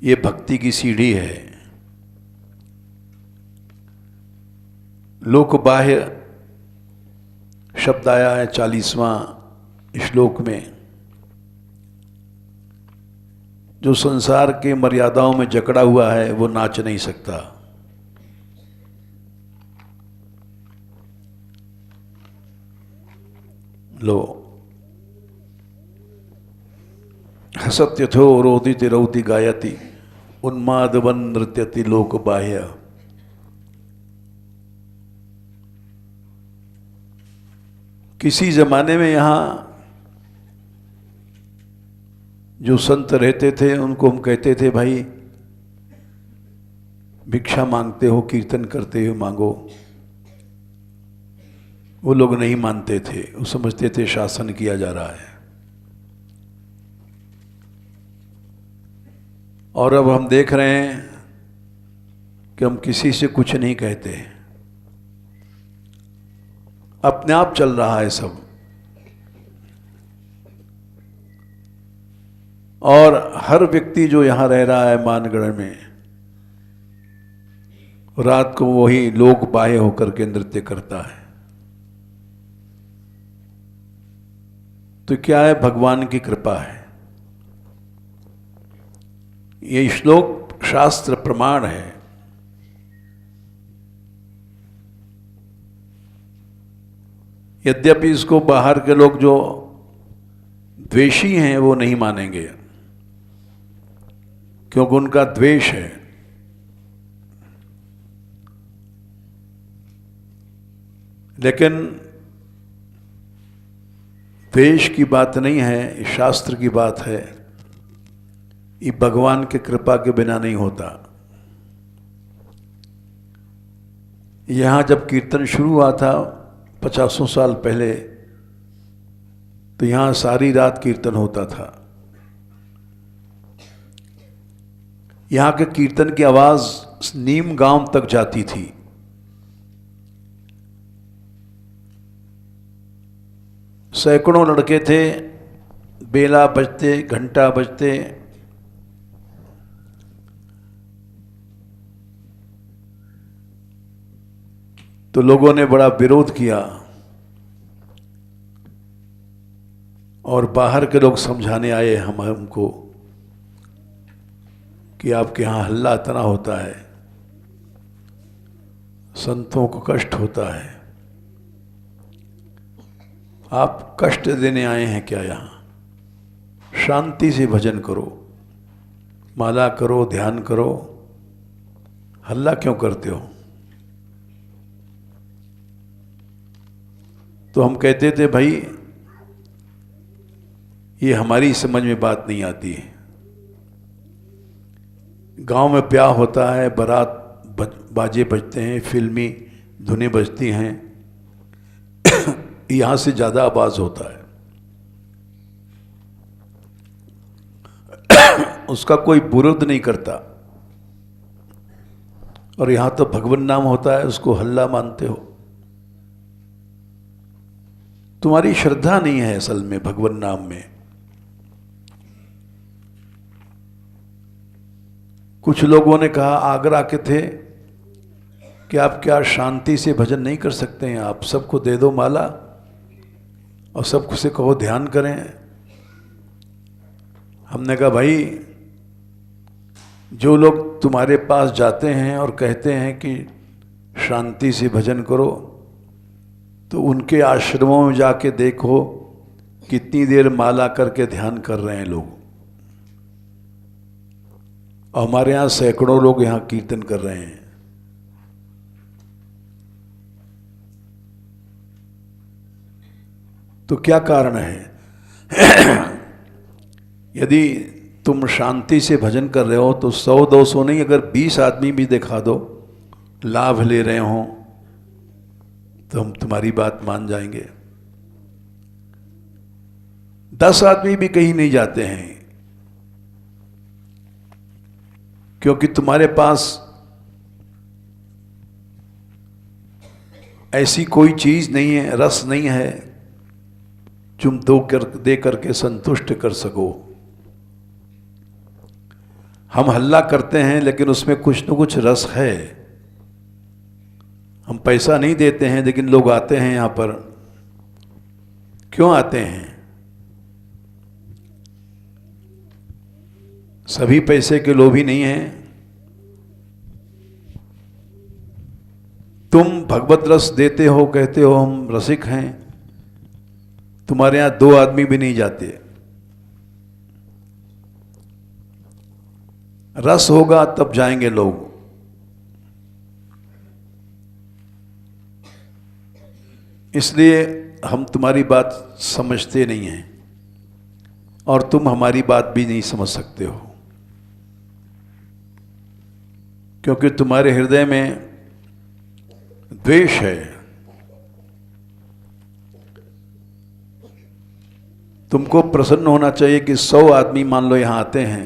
ये भक्ति की सीढ़ी है। लोक बाह्य शब्द आया है 40वां श्लोक में। जो संसार के मर्यादाओं में जकड़ा हुआ है वो नाच नहीं सकता। लो हसत्यथो रोदिति रौति गायति उन्मादवन नृत्यति लोक बाह्य। किसी जमाने में यहां जो संत रहते थे उनको हम कहते थे, भाई भिक्षा मांगते हो, कीर्तन करते हो, मांगो। वो लोग नहीं मानते थे, वो समझते थे शासन किया जा रहा है। और अब हम देख रहे हैं कि हम किसी से कुछ नहीं कहते, अपने आप चल रहा है सब। और हर व्यक्ति जो यहां रह रहा है मानगढ़ में, रात को वही लोक बाह्य होकर के नृत्य करता है। तो क्या है? भगवान की कृपा है। ये श्लोक शास्त्र प्रमाण है। यद्यपि इसको बाहर के लोग जो द्वेषी हैं वो नहीं मानेंगे, क्योंकि उनका द्वेष है। लेकिन द्वेष की बात नहीं है, ये शास्त्र की बात है। ये भगवान की कृपा के बिना नहीं होता। यहां जब कीर्तन शुरू हुआ था 50 साल पहले, तो यहां सारी रात कीर्तन होता था। यहां के कीर्तन की आवाज नीम गांव तक जाती थी। सैकड़ों लड़के थे, बेला बजते, घंटा बजते, तो लोगों ने बड़ा विरोध किया और बाहर के लोग समझाने आए हमको कि आपके यहाँ हल्ला इतना होता है, संतों को कष्ट होता है, आप कष्ट देने आए हैं क्या? यहाँ शांति से भजन करो, माला करो, ध्यान करो, हल्ला क्यों करते हो? तो हम कहते थे, भाई ये हमारी समझ में बात नहीं आती है। गांव में ब्याह होता है, बारात बाजे बजते हैं, फिल्मी धुनें बजती हैं, यहां से ज्यादा आवाज होता है। उसका कोई विरोध नहीं करता। और यहां तो भगवान नाम होता है, उसको हल्ला मानते हो। तुम्हारी श्रद्धा नहीं है असल में भगवान नाम में। कुछ लोगों ने कहा, आगरा के थे, कि आप क्या शांति से भजन नहीं कर सकते हैं? आप सबको दे दो माला और सबको से कहो ध्यान करें। हमने कहा, भाई जो लोग तुम्हारे पास जाते हैं और कहते हैं कि शांति से भजन करो, तो उनके आश्रमों में जाके देखो कितनी देर माला करके ध्यान कर रहे हैं लोग। और हमारे यहाँ सैकड़ों लोग यहाँ कीर्तन कर रहे हैं। तो क्या कारण है? यदि तुम शांति से भजन कर रहे हो तो 100-200 नहीं, अगर 20 आदमी भी दिखा दो लाभ ले रहे हो तो हम तुम्हारी बात मान जाएंगे। 10 आदमी भी कहीं नहीं जाते हैं, क्योंकि तुम्हारे पास ऐसी कोई चीज नहीं है, रस नहीं है तुम दे करके संतुष्ट कर सको। हम हल्ला करते हैं लेकिन उसमें कुछ न कुछ रस है। हम पैसा नहीं देते हैं लेकिन लोग आते हैं यहां पर। क्यों आते हैं? सभी पैसे के लोभी नहीं हैं। तुम भगवत रस देते हो, कहते हो हम रसिक हैं, तुम्हारे यहां 2 आदमी भी नहीं जाते। रस होगा तब जाएंगे लोग। इसलिए हम तुम्हारी बात समझते नहीं हैं और तुम हमारी बात भी नहीं समझ सकते हो, क्योंकि तुम्हारे हृदय में द्वेष है। तुमको प्रसन्न होना चाहिए कि 100 आदमी मान लो यहां आते हैं,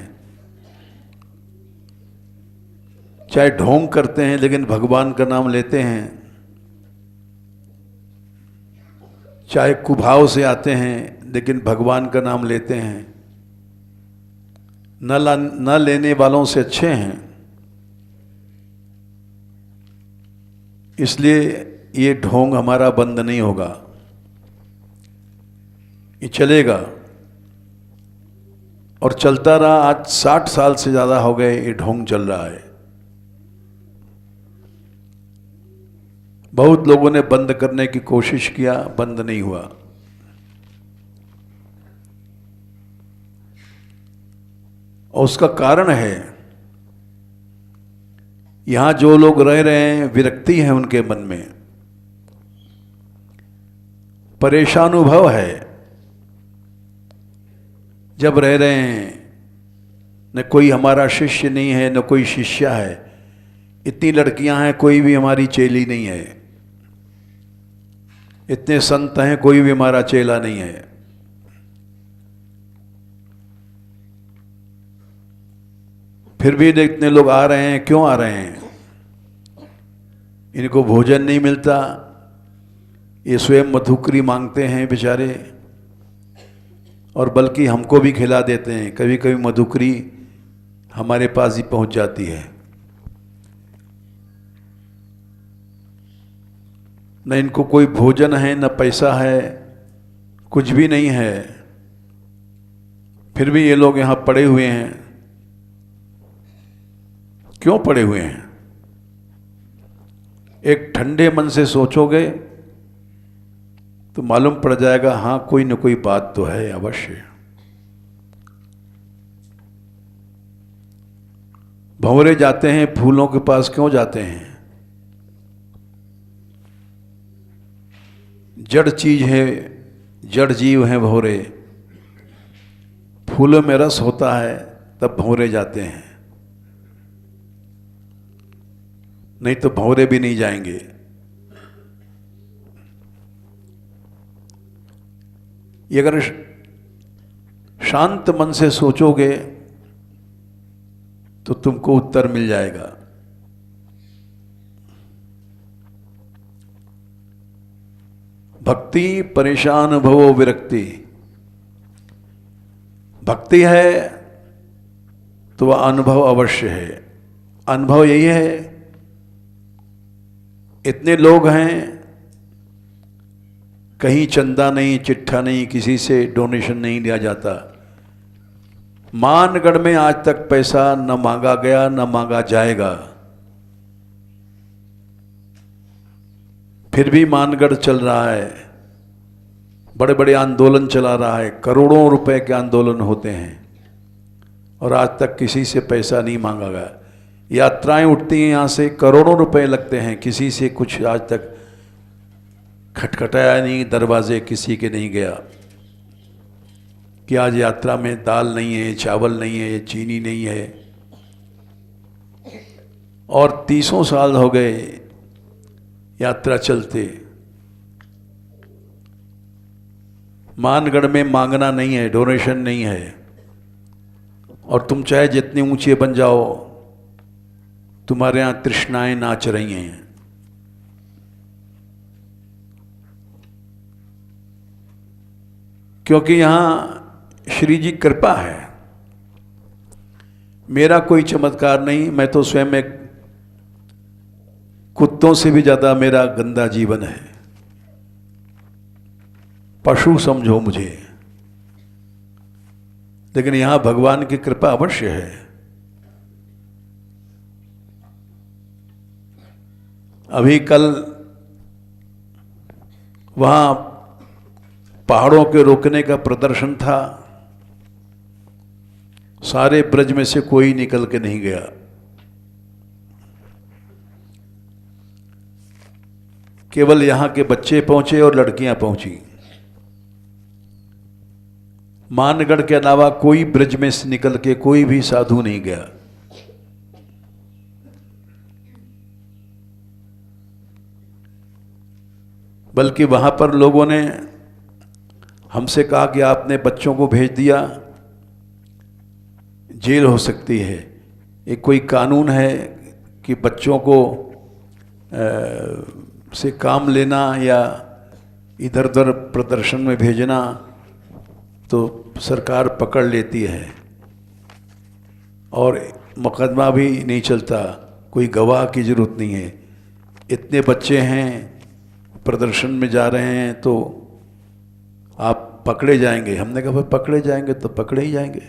चाहे ढोंग करते हैं लेकिन भगवान का नाम लेते हैं, चाहे कुभाव से आते हैं लेकिन भगवान का नाम लेते हैं, न लेने वालों से अच्छे हैं। इसलिए ये ढोंग हमारा बंद नहीं होगा, ये चलेगा और चलता रहा। आज 60 साल से ज्यादा हो गए ये ढोंग चल रहा है। बहुत लोगों ने बंद करने की कोशिश किया, बंद नहीं हुआ। और उसका कारण है यहां जो लोग रह रहे हैं, विरक्ति है उनके मन में, परेशानुभव है। जब रह रहे हैं, न कोई हमारा शिष्य नहीं है न कोई शिष्या है, इतनी लड़कियां हैं कोई भी हमारी चेली नहीं है, इतने संत हैं कोई भी हमारा चेला नहीं है। फिर भी इतने लोग आ रहे हैं, क्यों आ रहे हैं? इनको भोजन नहीं मिलता, ये स्वयं मधुकरी मांगते हैं बेचारे, और बल्कि हमको भी खिला देते हैं। कभी कभी मधुकरी हमारे पास ही पहुंच जाती है। न इनको कोई भोजन है न पैसा है, कुछ भी नहीं है, फिर भी ये लोग यहां पड़े हुए हैं। क्यों पड़े हुए हैं? एक ठंडे मन से सोचोगे तो मालूम पड़ जाएगा, हां कोई न कोई बात तो है अवश्य। भंवरे जाते हैं फूलों के पास, क्यों जाते हैं? जड़ चीज है, जड़ जीव है भंवरे। फूलों में रस होता है तब भंवरे जाते हैं, नहीं तो भंवरे भी नहीं जाएंगे। ये अगर शांत मन से सोचोगे तो तुमको उत्तर मिल जाएगा। भक्ति परेशान भवो विरक्ति। भक्ति है तो वह अनुभव अवश्य है। अनुभव यही है, इतने लोग हैं, कहीं चंदा नहीं, चिट्ठा नहीं, किसी से डोनेशन नहीं लिया जाता। मानगढ़ में आज तक पैसा न मांगा गया न मांगा जाएगा। फिर भी मानगढ़ चल रहा है, बड़े बड़े आंदोलन चला रहा है, करोड़ों रुपए के आंदोलन होते हैं और आज तक किसी से पैसा नहीं मांगा गया। यात्राएं उठती हैं यहाँ से, करोड़ों रुपए लगते हैं, किसी से कुछ आज तक खटखटाया नहीं, दरवाजे किसी के नहीं गया। कि आज यात्रा में दाल नहीं है, चावल नहीं है, चीनी नहीं है। और 30 साल हो गए यात्रा चलते। मानगढ़ में मांगना नहीं है, डोनेशन नहीं है। और तुम चाहे जितने ऊंचे बन जाओ, तुम्हारे यहां तृष्णाएं नाच रही हैं। क्योंकि यहां श्री जी कृपा है। मेरा कोई चमत्कार नहीं, मैं तो स्वयं एक कुत्तों से भी ज्यादा मेरा गंदा जीवन है। पशु समझो मुझे, लेकिन यहां भगवान की कृपा अवश्य है। अभी कल वहां पहाड़ों के रोकने का प्रदर्शन था। सारे ब्रज में से कोई निकल के नहीं गया। केवल यहां के बच्चे पहुंचे और लड़कियां पहुंची। मानगढ़ के अलावा कोई ब्रज में से निकल के कोई भी साधु नहीं गया। बल्कि वहां पर लोगों ने हमसे कहा कि आपने बच्चों को भेज दिया, जेल हो सकती है। एक कोई कानून है कि बच्चों को से काम लेना या इधर उधर प्रदर्शन में भेजना तो सरकार पकड़ लेती है और मुकदमा भी नहीं चलता, कोई गवाह की जरूरत नहीं है। इतने बच्चे हैं, प्रदर्शन में जा रहे हैं, तो आप पकड़े जाएंगे। हमने कहा भाई पकड़े जाएंगे तो पकड़े ही जाएंगे।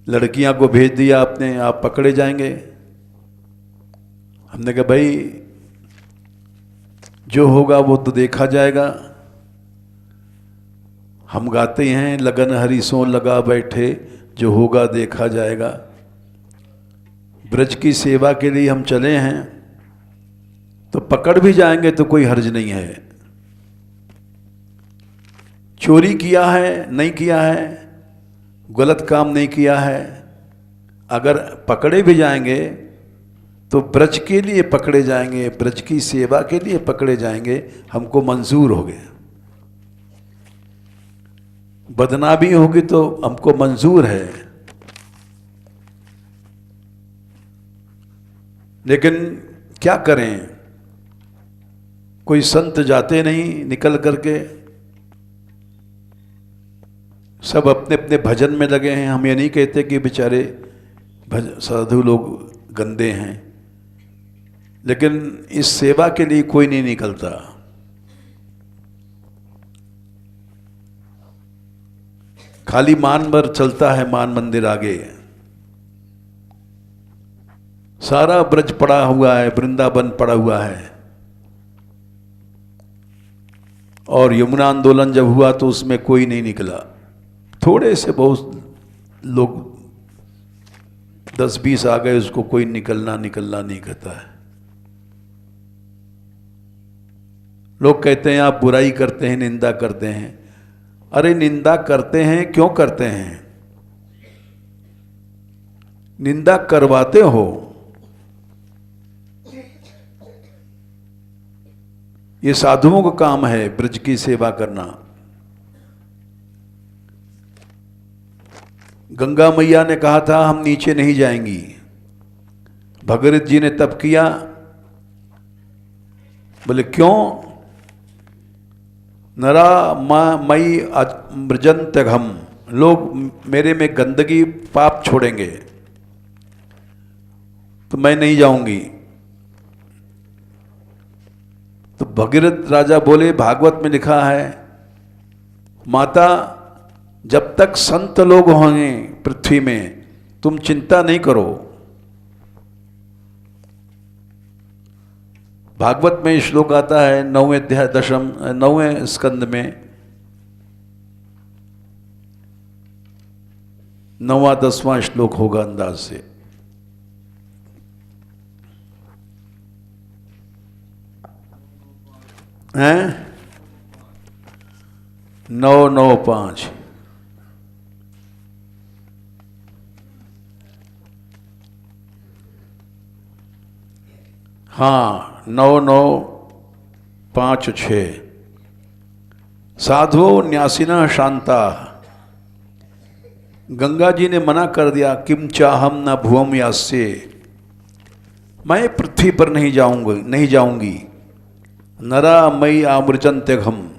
लड़कियां को भेज दिया आपने, आप पकड़े जाएंगे। हमने कहा भाई जो होगा वो तो देखा जाएगा। हम गाते हैं लगन हरिसों लगा बैठे, जो होगा देखा जाएगा। ब्रज की सेवा के लिए हम चले हैं, तो पकड़ भी जाएंगे तो कोई हर्ज नहीं है। चोरी किया है नहीं किया है, गलत काम नहीं किया है, अगर पकड़े भी जाएंगे तो ब्रज के लिए पकड़े जाएंगे, ब्रज की सेवा के लिए पकड़े जाएंगे, हमको मंजूर हो गया। बदनामी होगी तो हमको मंजूर है, लेकिन क्या करें, कोई संत जाते नहीं निकल करके, सब अपने अपने भजन में लगे हैं। हम ये नहीं कहते कि बेचारे साधु लोग गंदे हैं, लेकिन इस सेवा के लिए कोई नहीं निकलता। खाली मान भर चलता है, मान मंदिर आगे। सारा ब्रज पड़ा हुआ है, वृंदावन पड़ा हुआ है। और यमुना आंदोलन जब हुआ तो उसमें कोई नहीं निकला। थोड़े से बहुत लोग 10-20 आ गए, उसको कोई निकलना नहीं कहता है। लोग कहते हैं आप बुराई करते हैं, निंदा करते हैं। अरे निंदा करते हैं, क्यों करते हैं? निंदा करवाते हो। ये साधुओं का काम है ब्रज की सेवा करना। गंगा मैया ने कहा था हम नीचे नहीं जाएंगी। भगीरथ जी ने तप किया, बोले क्यों? नरा मई मृजंत घम, लोग मेरे में गंदगी पाप छोड़ेंगे तो मैं नहीं जाऊंगी। तो भगीरथ राजा बोले, भागवत में लिखा है माता जब तक संत लोग होंगे पृथ्वी में तुम चिंता नहीं करो। भागवत में श्लोक आता है 9वें अध्याय 9वें स्कंद में 9वां 10वां श्लोक होगा अंदाज से। हैं 995। हाँ, 9956। साधो न्यासिना शांता। गंगा जी ने मना कर दिया, किम चाहम न भुवम यास्य, मैं पृथ्वी पर नहीं जाऊंगी। नरा मई आमृजंत्यघम,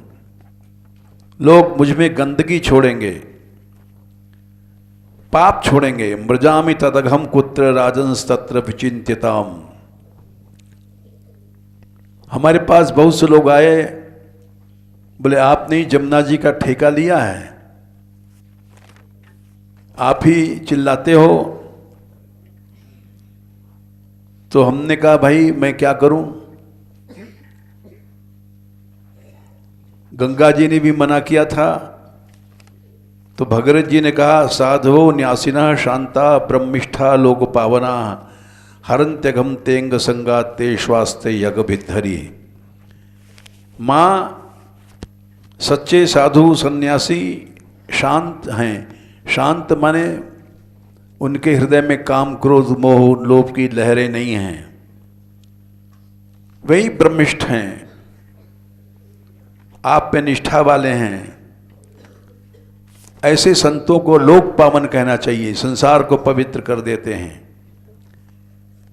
लोग मुझ में गंदगी छोड़ेंगे, पाप छोड़ेंगे। मृजामि तदघम कुत्र राजंस तत्र विचिंत्यताम। हमारे पास बहुत से लोग आए, बोले आपने ही जमुना जी का ठेका लिया है, आप ही चिल्लाते हो। तो हमने कहा भाई मैं क्या करूं, गंगा जी ने भी मना किया था। तो भगीरथ जी ने कहा, साधवो न्यासिना शांता ब्रह्मिष्ठा लोक पावना हरंत्यघम तेंग संगा ते श्वास्ते यग भिद्धरी। माँ सच्चे साधु सन्यासी शांत हैं। शांत माने उनके हृदय में काम क्रोध मोह लोभ की लहरें नहीं हैं, वही ब्रह्मिष्ठ हैं, आप पे निष्ठा वाले हैं। ऐसे संतों को लोक पावन कहना चाहिए, संसार को पवित्र कर देते हैं।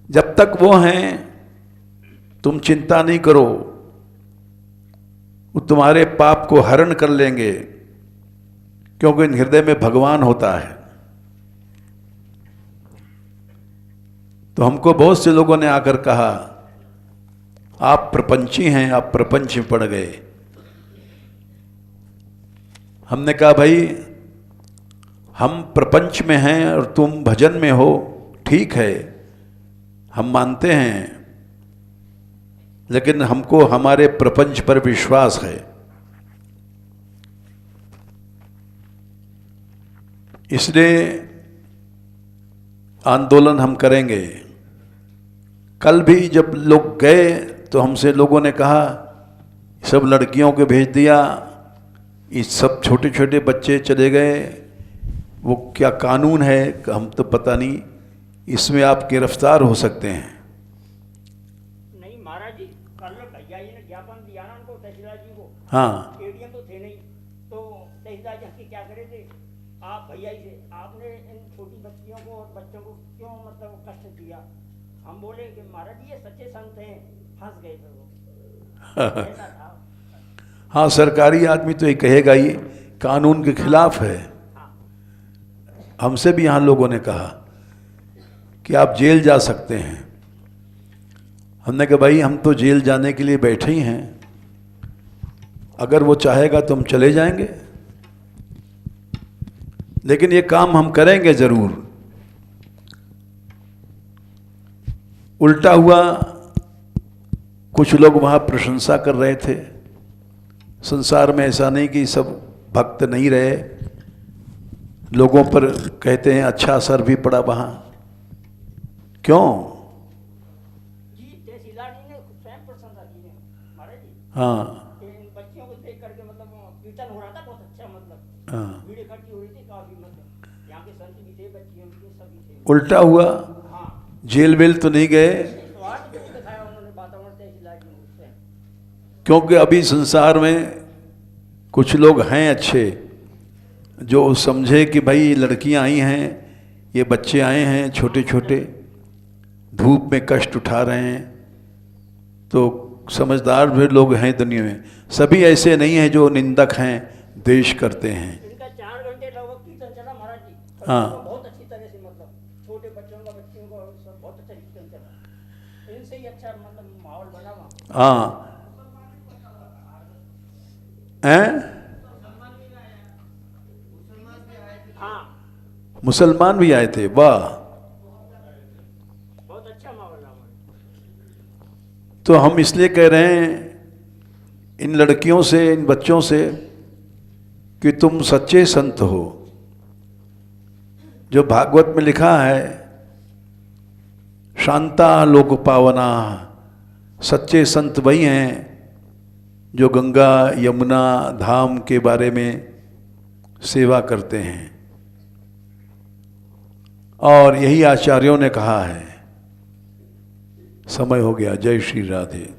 जब तक वो हैं तुम चिंता नहीं करो, वो तुम्हारे पाप को हरण कर लेंगे, क्योंकि इन हृदय में भगवान होता है। तो हमको बहुत से लोगों ने आकर कहा आप प्रपंची हैं, आप प्रपंच में पड़ गए। हमने कहा भाई हम प्रपंच में हैं और तुम भजन में हो, ठीक है, हम मानते हैं, लेकिन हमको हमारे प्रपंच पर विश्वास है। इसलिए आंदोलन हम करेंगे। कल भी जब लोग गए तो हमसे लोगों ने कहा सब लड़कियों को भेज दिया, ये सब छोटे छोटे बच्चे चले गए, वो क्या कानून है हम तो पता नहीं, इसमें आप गिरफ्तार हो सकते हैं। नहीं महाराज जी, कल भैया जी ने ज्ञापन दिया ना उनको, तहसीलदार जी को। हाँ, एडीएम तो थे नहीं, तो तहसीलदार जी हमकी क्या करे थे, आप भैया जी से आपने इन छोटी बच्चियों को और बच्चों को क्यों मतलब कष्ट दिया। हम बोले कि महाराज जी ये सच्चे संत हैं, फंस गए थे वो। ऐसा था। हाँ, सरकारी आदमी तो ये कहेगा ये कानून के खिलाफ है। हमसे भी यहाँ लोगों ने कहा कि आप जेल जा सकते हैं। हमने कहा भाई हम तो जेल जाने के लिए बैठे ही हैं, अगर वो चाहेगा तो हम चले जाएंगे, लेकिन ये काम हम करेंगे जरूर। उल्टा हुआ, कुछ लोग वहाँ प्रशंसा कर रहे थे। संसार में ऐसा नहीं कि सब भक्त नहीं रहे, लोगों पर कहते हैं अच्छा असर भी पड़ा वहाँ। क्यों? जी तहसीलदार जी ने स्वयं प्रशंसा की है महाराज जी। हाँ, कि इन बच्चियों को देख करके मतलब कीर्तन हो रहा था बहुत अच्छा, मतलब हाँ, भीड़ इकट्ठी हो रही थी काफी, मतलब यहाँ के संत भी थे, बच्चियों भी सभी थे। उल्टा हुआ, हाँ, जेल वेल तो नहीं गए, स्वार्थ भी दिखाया उन्होंने वातावरण तहसीलदार जी ने उससे। क्योंकि अभी संसार में कुछ लोग हैं अच्छे, जो समझे कि भाई ये लड़कियां आई हैं, ये बच्चे आए हैं छोटे छोटे, धूप में कष्ट उठा रहे हैं, तो समझदार भी लोग हैं दुनिया में। सभी ऐसे नहीं हैं जो निंदक हैं, द्वेष करते हैं। इनका 4 घंटे लगभग कीर्तन चला महाराज जी। हाँ। बहुत अच्छी तरह से, मतलब छोटे बच्चों का, बच्चियों का सब बहुत अच्छा कीर्तन चला। इनसे ही अच्छा मतलब माहौल बना वहाँ। हाँ, हैं? हाँ, मुसलमान भी आए थे, वाह। बहुत अच्छा माहौल रहा वहाँ। तो हम इसलिए कह रहे हैं इन लड़कियों से, इन बच्चों से कि तुम सच्चे संत हो। जो भागवत में लिखा है, शांता लोक पावना, सच्चे संत वही हैं जो गंगा यमुना धाम के बारे में सेवा करते हैं। और यही आचार्यों ने कहा है। समय हो गया। जय श्री राधे।